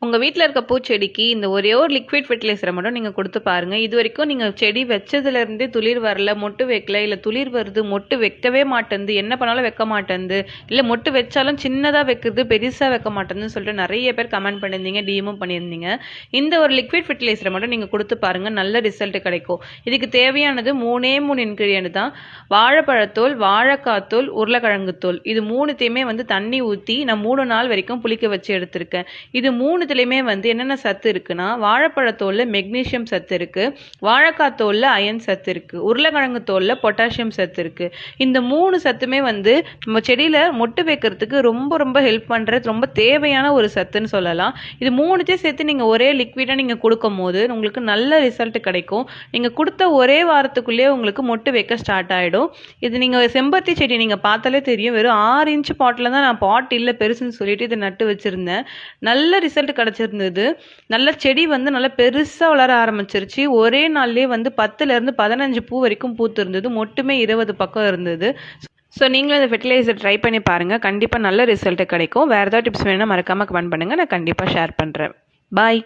உங்கள் வீட்டில் இருக்க பூச்செடிக்கு இந்த ஒரே ஒரு லிக்விட் ஃபெர்டிலைசரை மட்டும் நீங்கள் கொடுத்து பாருங்கள். இது வரைக்கும் நீங்கள் செடி வச்சதுலேருந்தே துளிர் வரல, மொட்டு வைக்கல, இல்லை துளிர் வருது, மொட்டு வைக்கவே மாட்டேங்குது, என்ன பண்ணாலும் வைக்க மாட்டேங்குது, இல்லை மொட்டு வச்சாலும் சின்னதாக வைக்கிறது, பெருசாக வைக்க மாட்டேங்குதுன்னு சொல்லிட்டு நிறைய பேர் கமெண்ட் பண்ணியிருந்தீங்க, டிஎமும் பண்ணியிருந்தீங்க. இந்த ஒரு லிக்விட் ஃபெர்டிலைசரை மட்டும் நீங்கள் கொடுத்து பாருங்கள், நல்ல ரிசல்ட் கிடைக்கும். இதுக்கு தேவையானது மூணு இன்க்ரீடியன்ட் தான். வாழைப்பழத்தோல், வாழைக்காத்தோல், உருளைக்கிழங்குத்தோல், இது மூணுத்தையுமே தண்ணி ஊற்றி நான் 3 நாள் வரைக்கும் புளிக்க வச்சு எடுத்திருக்கேன். இது மூணுத்துலையுமே என்னென்ன சத்து இருக்குன்னா, வாழைப்பழத்தோலில் மெக்னீஷியம் சத்து இருக்குது, வாழைக்காத்தோலில் அயன் சத்து இருக்குது, உருளைக்கிழங்கு தோலில் பொட்டாசியம் சத்து இருக்குது. இந்த 3 சத்துமே நம்ம செடியில் மொட்டு வைக்கிறதுக்கு ரொம்ப ரொம்ப ஹெல்ப் பண்ணுறது, ரொம்ப தேவையான ஒரு சத்துன்னு சொல்லலாம். இது மூணுத்தையும் சேர்த்து நீங்கள் ஒரே லிக்விடாக நீங்கள் கொடுக்கும் போது உங்களுக்கு நல்ல ரிசல்ட் கிடைக்கும். நீங்கள் கொடுத்த ஒரே வாரத்துக்குள்ளேயே உங்களுக்கு மொட்டு வைக்க ஸ்டார்ட் ஆகிடும். இது நீங்கள் செம்பருத்தி செடி நீங்கள் பார்த்தாலே தெரியும், வெறும் 6 இன்ச் பாட்டில் தான், நான் பாட் இல்லை பெருசுன்னு சொல்லிட்டு இதை நட்டு வச்சுருந்தேன். நல்ல ரிசல்ட் கிடச்சிருந்தது. நல்ல செடி நல்லா பெருசாக வளர ஆரம்பிச்சிருச்சு. ஒரே நாள்லேயே 10லேருந்து 15 பூ வரைக்கும் பூத்து இருந்தது. மொட்டுமே 20 பக்கம் இருந்தது. ஸோ நீங்களும் இந்த ஃபெர்டிலைசர் ட்ரை பண்ணி பாருங்கள், கண்டிப்பாக நல்ல ரிசல்ட் கிடைக்கும். வேறு ஏதாவது டிப்ஸ் வேணும்னா மறக்காமல் கமெண்ட் பண்ணுங்கள், நான் கண்டிப்பாக ஷேர் பண்ணுறேன். பாய்.